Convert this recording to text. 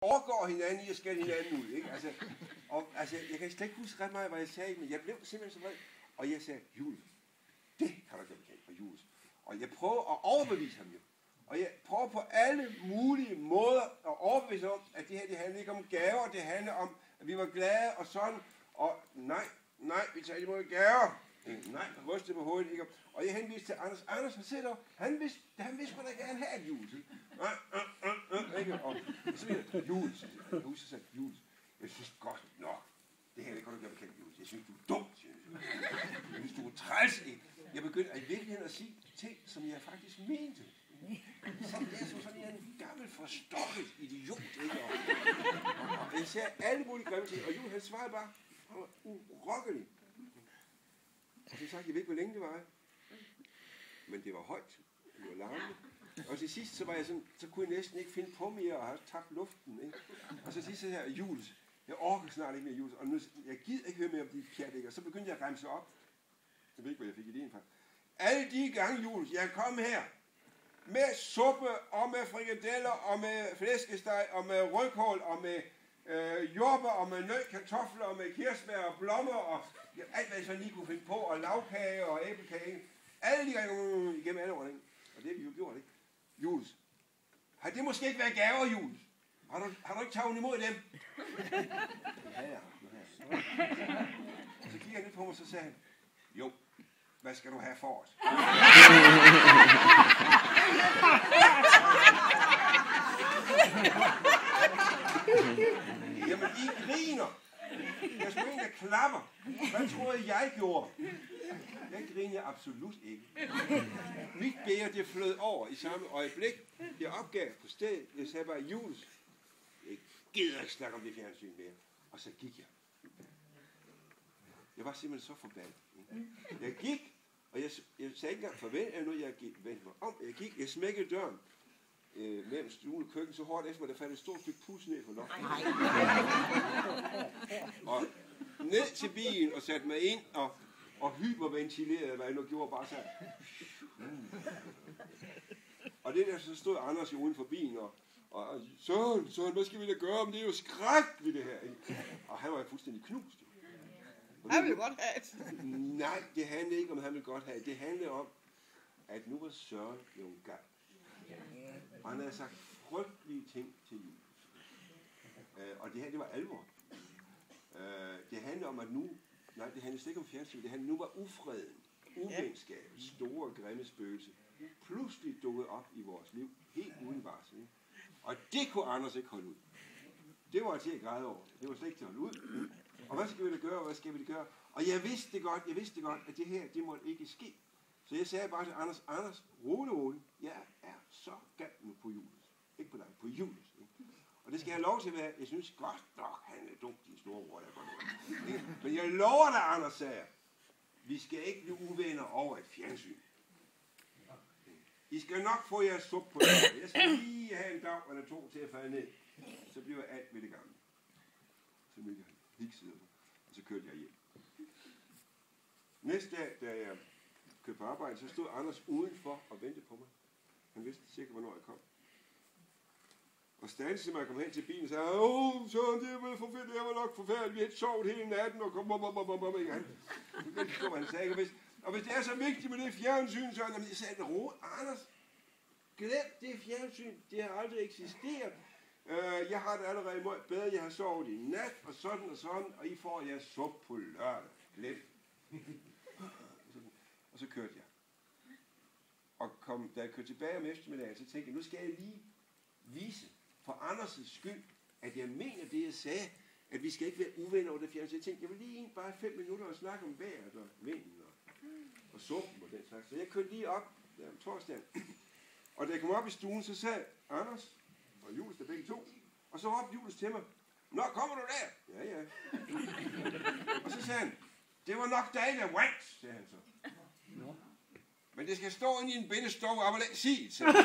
overgår hinanden i at skælde hinanden ud, ikke? Altså, jeg kan slet ikke huske ret meget, hvad jeg sagde, men jeg blev simpelthen så vred, og jeg sagde, Jules, det kan du ikke bekendt for Jules. Og jeg prøver at overbevise ham jo. Og jeg prøver på alle mulige måder at overbevise om, at det her, det handler ikke om gaver, det handler om, at vi var glade og sådan, og nej, vi tager imod gaver. Nej, ryste på hovedet, ikke? Og jeg henviste til Anders. Anders, han sidder der, han vidste hvordan jeg gerne have et Jules. Ikke? Og så siger jeg, Jules, Jules, jeg synes godt nok, det her, det kan du gøre bekendt, Jules. Jeg synes, du er dum, synes jeg. Jeg synes, du er træls. Jeg begyndte i virkeligheden at sige ting, som jeg faktisk mente. Som det er som sådan en gammel forstokket idiot, ikke? Og jeg sagde alle mulige grimme ting, og Jules, han svarede bare, han var urokkelig. Og så sagde jeg ved ikke, hvor længe det var. Men det var højt. Det var larmende. Og til sidst, så var jeg sådan, så kunne jeg næsten ikke finde på mere, og have tabt luften, ikke? Og så sidst, så sagde jeg, Jules, jeg orker snart ikke mere, Jules. Og nu, jeg gider ikke høre mere om de pjat, ikke? Og så begyndte jeg at remse op. Jeg ved ikke, hvor jeg fik idéen fra. Alle de gange, Jules, jeg kom her, med suppe, og med frikadeller, og med flæskesteg, og med rødkål, og med jordbær, og med nøg, kartofler, og med kirsebær, og blommer, og alt, hvad jeg så lige kunne finde på, og lavkage, og æblekage. Alle de gange igennem alle årene, og det har vi jo gjort, ikke? Jules, har det måske ikke været gaver, Jules? Har du ikke taget imod dem? Ja. Så kigger han lidt på mig, så sagde han, jo, hvad skal du have for os? Jamen, I griner. Jeg skulle en, der klapper. Hvad troede jeg gjorde? Jeg griner absolut ikke. Mit bære, det flød over i samme øjeblik. Jeg opgav på stedet. Jeg sagde bare, Jules, jeg gider ikke snakke om det fjernsyn mere. Og så gik jeg. Jeg var simpelthen så forbandet. Jeg gik, og jeg sagde ikke engang farvel, jeg vendte mig om. Jeg smækkede døren mellem stuen og køkken så hårdt efter mig, der faldt et stort stykke pus ned for loftet. Og ned til bilen og satte mig ind og hyperventilerede, hvad jeg nu gjorde, bare så. Og det der, så stod Anders jo uden for bilen, og Søren, hvad skal vi da gøre, men det er jo skrækkeligt det her. Ikke? Og han var jo fuldstændig knust. Han ville godt have det. Nej, det handlede ikke om, han ville godt have det. Det handlede om, at nu var Søren jo en gang. Og han havde sagt frygtelige ting til Jules. Og det her, det var alvor. Det handlede om, at nu, nej, det handlede slet ikke om fjernsyn, det handlede, nu var ufreden, uvenskabet, store, grimme spøgelse, pludselig dukket op i vores liv, helt uden varsel. Og det kunne Anders ikke holde ud. Det var til at græde over. Det var slet ikke til at holde ud. Og hvad skal vi da gøre, og hvad skal vi da gøre? Og jeg vidste godt, at det her, det måtte ikke ske. Så jeg sagde bare til Anders, rolig, jeg er så gal nu på Jules. Ikke på dig, på Jules. Og det skal jeg have lov til at være. Jeg synes godt nok, han er dum, din store bror, der går noget. Men jeg lover dig, Anders, sagde jeg. Vi skal ikke blive uvenner over et fjernsyn. I skal nok få jeres suppe på det. Jeg skal lige have en dag eller to til at falde ned. Så bliver alt ved det gamle. Så mødte jeg hiksede, og så kørte jeg hjem. Næste dag, da jeg kørte på arbejde, så stod Anders udenfor og ventede på mig. Han vidste sikkert, hvornår jeg kom. Og stadig, når jeg kom hen til bilen, sagde han, Søren, det var forfærdeligt, det var nok forfærdeligt, vi havde sovet hele natten, og kom, han sagde, og hvis det er så vigtigt med det fjernsyn, så jeg sagde, ro, Anders, glem det fjernsyn, det har aldrig eksisteret. Jeg har det allerede bedre, jeg har sovet i nat, og sådan, og I får jeres suppe på lørdag. Glem. Og så kørte jeg. Og da jeg kørte tilbage om eftermiddagen, så tænkte jeg, nu skal jeg lige vise for Anders' skyld, at jeg mener det, jeg sagde, at vi skal ikke være uvenner over det fjernsyn. Jeg tænkte, jeg vil lige bare 5 minutter og snakke om vejret og vinden og suppen og den slags. Så jeg kørte lige op der om torsdagen. Og da jeg kom op i stuen, så sagde Anders og Jules, der begge to, og så råbte Jules til mig, nå, kommer du der? Ja. Og så sagde han, det var nok dig, der vandt, sagde han så. Men det skal stå inde i en bindestov, og ikke sige det.